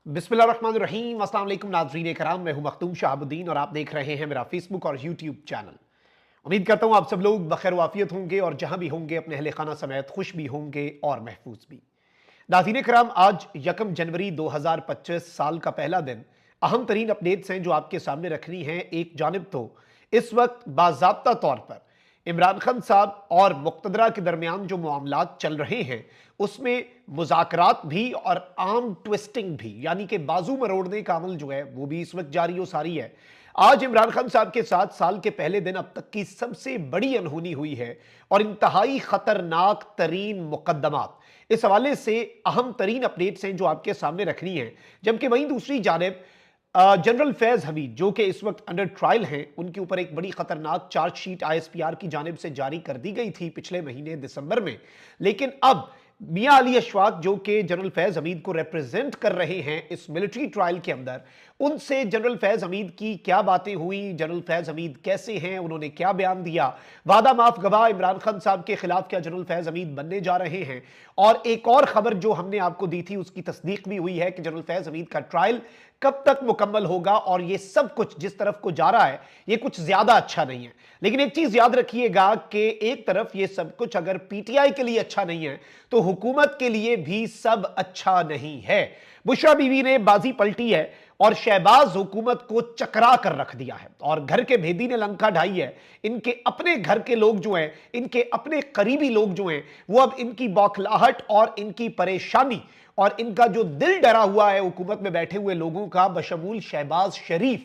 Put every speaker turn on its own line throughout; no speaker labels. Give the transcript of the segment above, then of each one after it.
बिस्मिल्लाहिर्रहमानिर्रहीम। अस्सलाम वालेकुम नाज़रीन कराम, मैं हूं मखदूम शहाबुद्दीन और आप देख रहे हैं मेरा फेसबुक और यूट्यूब चैनल। उम्मीद करता हूं आप सब लोग बखैर वाफियत होंगे और जहां भी होंगे अपने अहले खाना समेत खुश भी होंगे और महफूज भी। नाज़रीन कराम, आज 1 जनवरी 2025 साल का पहला दिन। अहम तरीन अपडेट्स हैं जो आपके सामने रखनी है। एक जानिब तो इस वक्त बाज़ाब्ता तौर पर इमरान खान साहब और मुक़्तदरा के दरमियान जो मामलात चल रहे हैं उसमें मुज़ाकरात भी और आर्म ट्विस्टिंग भी, यानी कि बाजू मरोड़ने का अमल जो है वो भी इस वक्त जारी हो सारी है। आज इमरान खान साहब के साथ साल के पहले दिन अब तक की सबसे बड़ी अनहोनी हुई है और इंतहाई खतरनाक तरीन मुकदमात। इस हवाले से अहम तरीन अपडेट्स हैं जो आपके सामने रखनी है। जबकि वहीं दूसरी जानिब जनरल फैज हमीद जो कि इस वक्त अंडर ट्रायल हैं, उनके ऊपर एक बड़ी खतरनाक चार्जशीट आईएसपीआर की जानिब से जारी कर दी गई थी पिछले महीने दिसंबर में। लेकिन अब मियां अली अशफाक जो कि जनरल फैज हमीद को रिप्रेजेंट कर रहे हैं इस मिलिट्री ट्रायल के अंदर, उनसे जनरल फैज हमीद की क्या बातें हुई, जनरल फैज हमीद कैसे हैं, उन्होंने क्या बयान दिया, वादा माफ गवाह इमरान खान साहब के खिलाफ क्या जनरल फैज हमीद बनने जा रहे हैं। और एक और खबर जो हमने आपको दी थी उसकी तस्दीक भी हुई है कि जनरल फैज हमीद का ट्रायल कब तक मुकम्मल होगा। और ये सब कुछ जिस तरफ को जा रहा है ये कुछ ज्यादा अच्छा नहीं है। लेकिन एक चीज याद रखिएगा कि एक तरफ ये सब कुछ अगर पीटीआई के लिए अच्छा नहीं है तो हुकूमत के लिए भी सब अच्छा नहीं है। बुशरा बीवी ने बाजी पलटी है और शहबाज हुकूमत को चकरा कर रख दिया है और घर के भेदी ने लंका ढाई है। इनके अपने घर के लोग जो हैं, इनके अपने करीबी लोग जो हैं, वो अब इनकी बौखलाहट और इनकी परेशानी और इनका जो दिल डरा हुआ है हुकूमत में बैठे हुए लोगों का, बशमूल शहबाज शरीफ,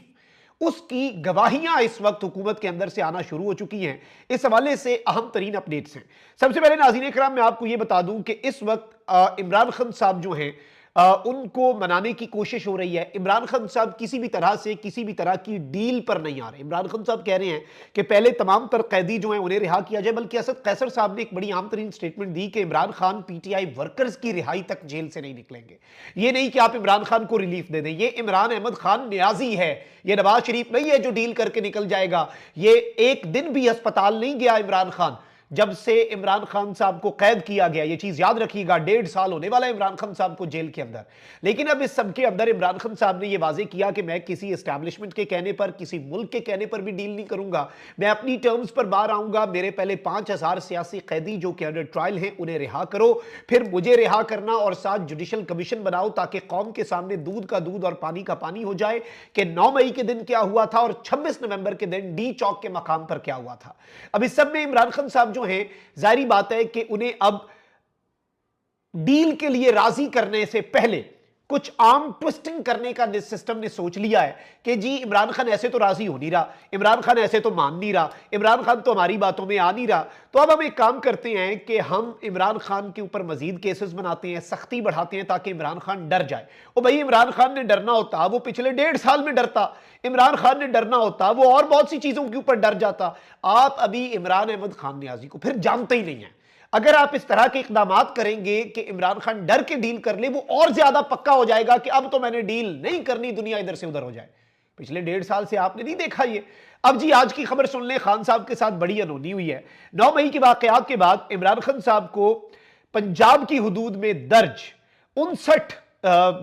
उसकी गवाहियां इस वक्त हुकूमत के अंदर से आना शुरू हो चुकी हैं। इस हवाले से अहम तरीन अपडेट्स हैं। सबसे पहले नाज़रीन इकराम मैं आपको यह बता दूं कि इस वक्त इमरान खान साहब जो हैं उनको मनाने की कोशिश हो रही है। इमरान खान साहब किसी भी तरह से किसी भी तरह की डील पर नहीं आ रहे। इमरान खान साहब कह रहे हैं कि पहले तमाम तर कैदी जो हैं उन्हें रिहा किया जाए। बल्कि असद कैसर साहब ने एक बड़ी आम तरीन स्टेटमेंट दी कि इमरान खान पीटीआई वर्कर्स की रिहाई तक जेल से नहीं निकलेंगे। ये नहीं कि आप इमरान खान को रिलीफ दे दें, ये इमरान अहमद खान न्याजी है, ये नवाज शरीफ नहीं है जो डील करके निकल जाएगा। ये एक दिन भी अस्पताल नहीं गया इमरान खान जब से इमरान खान साहब को कैद किया गया। यह चीज याद रखिएगा, 1.5 साल होने वाला है इमरान खान साहब को जेल के अंदर। लेकिन अब इस सब के अंदर इमरान खान साहब ने यह वाजे किया कि मैं किसी एस्टैब्लिशमेंट के कहने पर, किसी मुल्क के कहने पर भी डील नहीं करूंगा, मैं अपनी टर्म्स पर बाहर आऊंगा। मेरे पहले 5000 सियासी कैदी जो कि अंडर ट्रायल हैं उन्हें रिहा करो, फिर मुझे रिहा करना और साथ जुडिशल कमीशन बनाओ ताकि कौम के सामने दूध का दूध और पानी का पानी हो जाए कि 9 मई के दिन क्या हुआ था और 26 नवंबर के दिन डी चौक के मकाम पर क्या हुआ था। अब इस सब में इमरान खान साहब जो हैं, जाहिर बात है कि उन्हें अब डील के लिए राजी करने से पहले कुछ आर्म ट्विस्टिंग करने का सिस्टम ने सोच लिया है कि जी इमरान खान ऐसे तो राजी हो नहीं रहा, इमरान खान ऐसे तो मान नहीं रहा, इमरान खान तो हमारी बातों में आ नहीं रहा, तो अब हम एक काम करते हैं कि हम इमरान खान के ऊपर मजीद केसेस बनाते हैं, सख्ती बढ़ाते हैं ताकि इमरान खान डर जाए। ओ भाई, इमरान खान ने डरना होता वो पिछले 1.5 साल में डरता, इमरान खान ने डरना होता वो और बहुत सी चीजों के ऊपर डर जाता। आप अभी इमरान अहमद खान न्याजी को फिर जानते ही नहीं है। अगर आप इस तरह के इकदाम करेंगे कि इमरान खान डर के डील कर ले, वो और ज्यादा पक्का हो जाएगा कि अब तो मैंने डील नहीं करनी, दुनिया इधर से उधर हो जाए। पिछले 1.5 साल से आपने नहीं देखा ये। अब जी आज की खबर सुन ले, खान साहब के साथ बड़ी अनहोनी हुई है। 9 मई के वाकयात के बाद इमरान खान साहब को पंजाब की हुदूद में दर्ज 59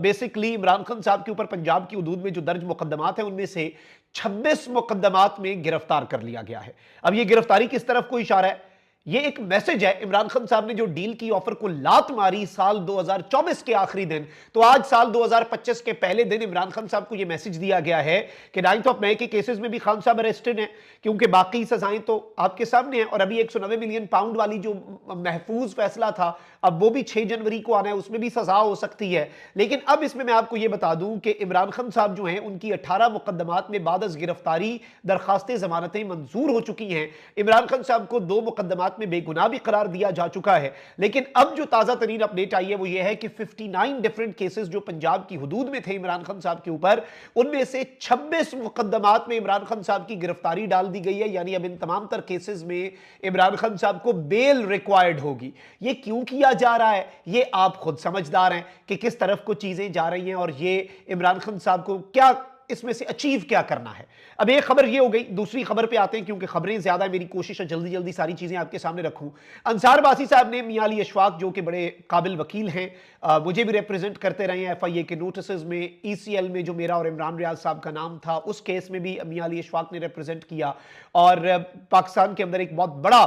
बेसिकली इमरान खान साहब के ऊपर पंजाब की हुदूद में जो दर्ज मुकदमात हैं उनमें से 26 मुकदमात में गिरफ्तार कर लिया गया है। अब यह गिरफ्तारी किस तरफ को इशारा है? ये एक मैसेज है। इमरान खान साहब ने जो डील की ऑफर को लात मारी साल 2024 के आखिरी दिन, तो आज साल 2025 के पहले दिन इमरान खान साहब को यह मैसेज दिया गया है कि 9 मई के केसेस में भी खान साहब अरेस्टेड हैं, क्योंकि बाकी सजाएं तो आपके सामने हैं। और अभी 190 मिलियन पाउंड वाली जो महफूज फैसला था, अब वो भी 6 जनवरी को आना है, उसमें भी सजा हो सकती है। लेकिन अब इसमें मैं आपको यह बता दूं कि इमरान खान साहब जो हैं उनकी 18 मुकदमात में बाद अज़ गिरफ्तारी दरखास्तें जमानतें मंजूर हो चुकी हैं। इमरान खान साहब को 2 मुकदमात में बेगुनाह भी करार दिया जा चुका है। लेकिन अब जो ताजा तरीन अपडेट आई है वो ये है कि 59 डिफरेंट केसेस जो पंजाब की हुदूद में थे इमरान खान साहब के ऊपर, उनमें से 26 मुकदमात में इमरान खान साहब की गिरफ्तारी डाल दी गई है। यानी अब इन तमाम तर केसेस में इमरान खान साहब को बेल रिक्वायर्ड होगी। ये क्यों किया जा रहा है ये आप खुद समझदार हैं कि किस तरफ को चीजें जा रही हैं और ये इमरान खान साहब को क्या इसमें से अचीव क्या करना है। अब एक खबर ये हो गई, दूसरी खबर पे आते हैं, क्योंकि खबरें ज्यादा, मेरी कोशिश है जल्दी जल्दी सारी चीजें आपके सामने रखूं। अंसार बासी साहब ने, मियां अली अशफाक जो कि बड़े काबिल वकील हैं, मुझे भी रिप्रेजेंट करते रहे हैं FIA के नोटिस में, ECL में जो मेरा और इमरान रियाज साहब का नाम था, उस केस में भी मियां अली अशफाक ने रिप्रेजेंट किया, और पाकिस्तान के अंदर एक बहुत बड़ा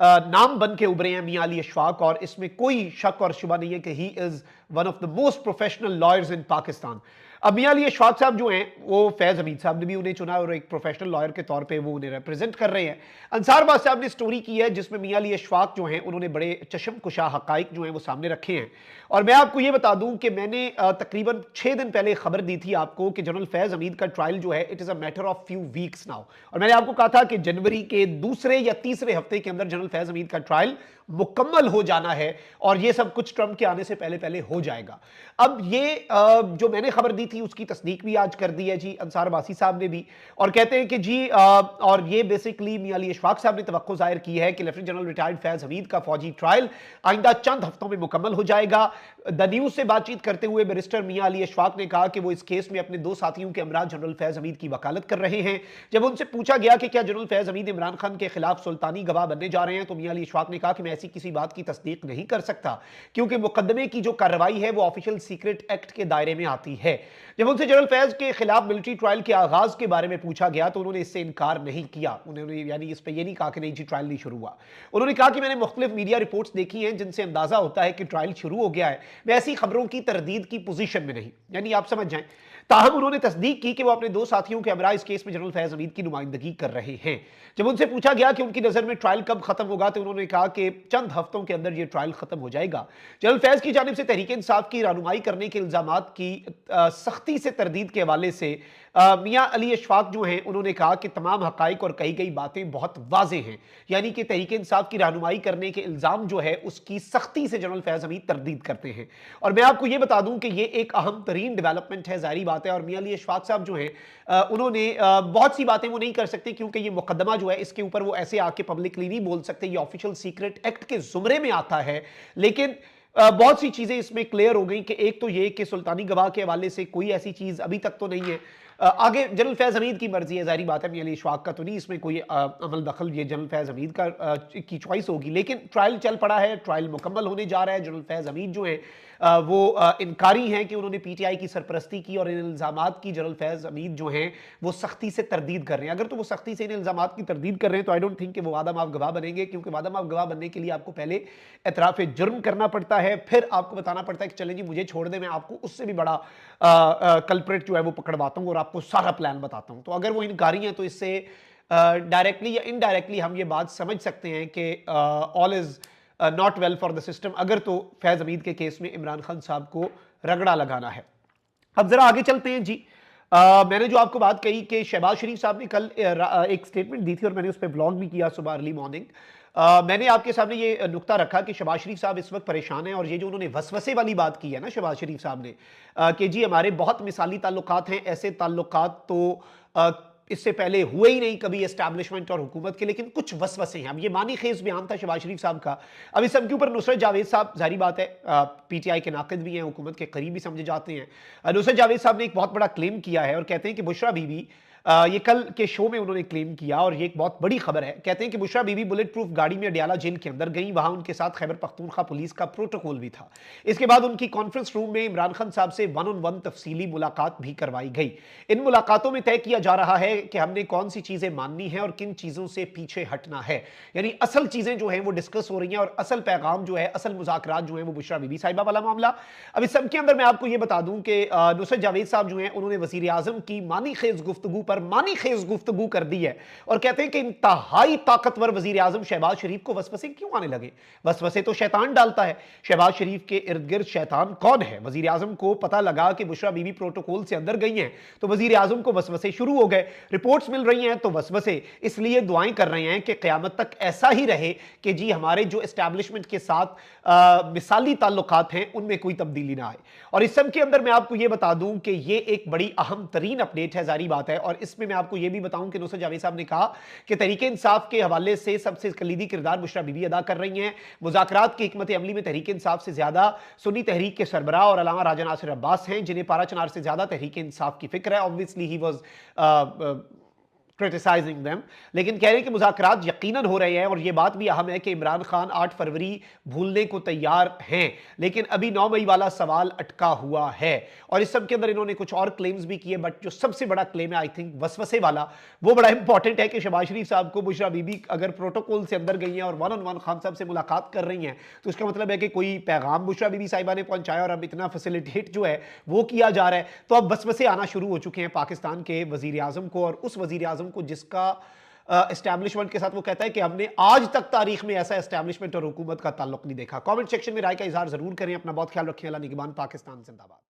नाम बन के उभरे हैं मियां अली अशफाक, और इसमें कोई शक और शुबा नहीं है कि he is one of the most professional lawyers in Pakistan. अब मियां अली अशफाक साहब जो हैं, वो फैज हमीद साहब ने भी उन्हें चुना और एक प्रोफेशनल लॉयर के तौर पे वो उन्हें रिप्रेजेंट कर रहे हैं। अंसार बास साहब ने स्टोरी की है जिसमें मियां अली अशफाक जो हैं उन्होंने बड़े चशम कुशा हकाइक जो हैं वो सामने रखे हैं। और मैं आपको ये बता दूं कि मैंने तकरीबन 6 दिन पहले खबर दी थी आपको कि जनरल फैज हमीद का ट्रायल जो है it is a matter of few weeks now, और मैंने आपको कहा था कि जनवरी के दूसरे या तीसरे हफ्ते के अंदर जनरल फैज हमीद का ट्रायल मुकम्मल हो जाना है, और ये सब कुछ ट्रंप के आने से पहले पहले हो जाएगा। अब ये जो मैंने खबर दी थी उसकी तस्दीक भी आज कर दी है जी अंसार बासी साहब ने भी, और कहते हैं कि जी और ये बेसिकली मियां अली अशफाक साहब ने तवक्को जाहिर की है कि lieutenant general retired Faiz Hamid का फौजी ट्रायल आइंदा चंद हफ्तों में मुकम्मल हो जाएगा। द न्यूज से बातचीत करते हुए बैरिस्टर मियां अली अशफाक ने कहा कि वो इस केस में अपने 2 साथियों के हमरा जनरल फैज हमीद की वकालत कर रहे हैं। जब उनसे पूछा गया कि क्या जनरल फैज हमीद इमरान खान के खिलाफ सुल्तानी गवाह बनने जा रहे हैं, तो मियां अली अशफाक ने कहा कि मैं ऐसी किसी बात की तस्दीक नहीं कर सकता, क्योंकि मुकदमे की जो कार्रवाई है वो ऑफिशियल सीक्रेट एक्ट के दायरे में आती है। जब उनसे जनरल फैज के खिलाफ मिलिट्री ट्रायल के आगाज के बारे में पूछा गया तो उन्होंने इससे इनकार नहीं किया। उन्होंने यानी इस पर यह नहीं कहा कि नहीं जी ट्रायल नहीं शुरू हुआ। उन्होंने कहा कि मैंने मुख्तलिफ मीडिया रिपोर्ट्स देखी हैं जिनसे अंदाजा होता है कि ट्रायल शुरू हो गया है, मैं ऐसी खबरों की तरदीद की पोजीशन में नहीं, यानी आप समझ जाएं। ताहम उन्होंने तस्दीक की कि वो अपने 2 साथियों के हमरा इस केस में जनरल फैज हमीद की नुमाइंदगी कर रहे हैं। जब उनसे पूछा गया कि उनकी नजर में ट्रायल कब खत्म होगा, तो उन्होंने कहा कि चंद हफ्तों के अंदर यह ट्रायल खत्म हो जाएगा। जनरल फैज की जानिब से तहरीक इंसाफ की रहनुमाई करने के इल्जामात की सख्ती से तरदीद के हवाले से मियां अली अशफाक जो हैं उन्होंने कहा कि तमाम हकाइक और कही गई बातें बहुत वाजे हैं, यानी कि तहरीक इंसाफ की रहनुमाई करने के इल्जाम जो है उसकी सख्ती से जनरल फैज हमीद तरदीद करते हैं। और मैं आपको यह बता दूं कि यह एक अहम तरीन डेवलपमेंट है, जाहिर बात है। और मियां अली अशफाक साहब जो हैं उन्होंने बहुत सी बातें वो नहीं कर सकते, क्योंकि ये मुकदमा जो है इसके ऊपर वो ऐसे आके पब्लिकली नहीं बोल सकते, ये ऑफिशियल सीक्रेट एक्ट के जुमरे में आता है। लेकिन बहुत सी चीजें इसमें क्लियर हो गई कि एक तो ये कि सुल्तानी गवाह के हवाले से कोई ऐसी चीज अभी तक तो नहीं है। आगे जनरल फैज हमीद की मर्जी है, जाहिर बात है, मियां अली अशफाक का तो नहीं इसमें कोई अमल दखल, ये जनरल फैज हमीद का की चॉइस होगी। लेकिन ट्रायल चल पड़ा है, ट्रायल मुकम्मल होने जा रहा है। जनरल फैज हमीद जो है वो इनकारी हैं कि उन्होंने PTI की सरपरस्ती की, और इन इल्जामात की जनरल फैज हमीद जो हैं वो सख्ती से तरदीद कर रहे हैं। अगर तो वो सख्ती से इन इल्जामात की तरदीद कर रहे हैं तो आई डोंट थिंक कि वो वादा माफ गवाह बनेंगे, क्योंकि वादा माफ गवाह बनने के लिए आपको पहले एतराफ़ जुर्म करना पड़ता है, फिर आपको बताना पड़ता है कि चलें जी मुझे छोड़ दें, मैं आपको उससे भी बड़ा कल्प्रेट जो है वो पकड़वाता हूँ और आपको सारा प्लान बताता हूँ। तो अगर वो इनकारी हैं तो इससे डायरेक्टली या इनडायरेक्टली हम ये बात समझ सकते हैं कि all is not well for the system, अगर तो फैज हमीद के केस में इमरान खान साहब को रगड़ा लगाना है। अब जरा आगे चलते हैं जी। मैंने जो आपको बात कही कि शहबाज शरीफ साहब ने कल एक स्टेटमेंट दी थी और मैंने उस पर ब्लॉग भी किया सुबह अर्ली मॉर्निंग। मैंने आपके सामने ये नुक्ता रखा कि शहबाज शरीफ साहब इस वक्त परेशान हैं, और ये जो उन्होंने वसवसे वाली बात की है ना शहबाज शरीफ साहब ने कि जी हमारे बहुत मिसाली ताल्लुकात हैं, ऐसे ताल्लुकात तो इससे पहले हुए ही नहीं कभी एस्टैब्लिशमेंट और हुकूमत के, लेकिन कुछ वसवसे हैं। अब ये मानी खेज बयान था शहबाज शरीफ साहब का। अब इस सब के ऊपर नुसरत जावेद साहब, जाहिर बात है PTI के नाक़िद भी हैं, हुकूमत के करीब भी समझे जाते हैं। नुसरत जावेद साहब ने एक बहुत बड़ा क्लेम किया है और कहते हैं कि बुशरा बीबी, ये कल के शो में उन्होंने क्लेम किया और ये एक बहुत बड़ी खबर है। कहते हैं कि बुशरा बीबी बुलेट प्रूफ गाड़ी में अडियाला जेल के अंदर गई, वहां उनके साथ खैबर पख्तूनख्वा पुलिस का प्रोटोकॉल भी था। इसके बाद उनकी कॉन्फ्रेंस रूम में इमरान खान साहब से 1-on-1 तफसीली मुलाकात भी करवाई गई। इन मुलाकातों में तय किया जा रहा है कि हमने कौन सी चीजें माननी है और किन चीजों से पीछे हटना है, यानी असल चीजें जो है वो डिस्कस हो रही हैं और असल पैगाम जो है, असल मुज़ाकरात जो है वो बुशरा बीबी साहिबा वाला मामला। अब इस सब के अंदर मैं आपको ये बता दूं कि नुसरत जावेद साहब जो हैं उन्होंने वजीर आजम की मानी खेज गुफ्तगू पर मानी खेज गुफ्तगू कर दी है और कहते हैं कि इंतहाई ताकतवर वजीर आजम शहबाज शरीफ को वसवसे क्यों आने लगे। वसवसे तो शैतान डालता है। शहबाज शरीफ के इर्द गिर्द शैतान कौन है? वजीर आजम को पता लगा कि बुशरा बीबी प्रोटोकॉल से अंदर गई हैं तो वजीर आजम को वसवसे शुरू हो गए। रिपोर्ट्स मिल रही हैं तो वसवसे, इसलिए दुआएं कर रहे हैं कि क़यामत तक ऐसा ही रहे कि जी हमारे जो एस्टैब्लिशमेंट के साथ मिसाली ताल्लुकात हैं उनमें कोई तब्दीली ना आए। और इस सब के अंदर मैं आपको यह बता दूं कि यह एक बड़ी अहम तरीन अपडेट है, जारी बात है, और इसमें मैं आपको यह भी बताऊं कि नुसरत जावेद साहब ने कहा कि तहरीक इंसाफ के हवाले से सबसे कलीदी किरदार बुशरा बीबी अदा कर रही हैं। मुज़ाकरात की हिकमत अमली में तहरीक इंसाफ से ज्यादा सुन्नी तहरीक के सरबराह और अल्लामा राजा नासिर अब्बास हैं, जिन्हें पारा चनार से ज्यादा तहरीक इंसाफ की फिक्र है। Obviously he was criticizing them, लेकिन कह रहे हैं कि मुज़ाकरात यकीनन हो रहे हैं और यह बात भी अहम है कि इमरान खान 8 फरवरी भूलने को तैयार हैं, लेकिन अभी 9 मई वाला सवाल अटका हुआ है। और इस सब के अंदर इन्होंने कुछ और क्लेम्स भी किए, बट जो सबसे बड़ा क्लेम है आई थिंक वसवसे वाला, वो बड़ा इंपॉर्टेंट है कि शहबाज शरीफ साहब को बुशरा बीबी अगर प्रोटोकॉल से अंदर गई हैं और वन ऑन वन खान साहब से मुलाकात कर रही हैं, तो उसका मतलब है कि कोई पैगाम बुशरा बीबी साहिबा ने पहुंचाया और अब इतना फैसिलिटेट जो है वो किया जा रहा है। तो अब वसवसे आना शुरू हो चुके हैं पाकिस्तान के वजीर आजम को, और उस वजीर आजम को जिसका एस्टैब्लिशमेंट के साथ वो कहता है कि हमने आज तक तारीख में ऐसा एस्टैब्लिशमेंट और हुकूमत का ताल्लुक नहीं देखा। कमेंट सेक्शन में राय का इजहार जरूर करें। अपना बहुत ख्याल रखें। अल्लाह निगहबान। पाकिस्तान जिंदाबाद।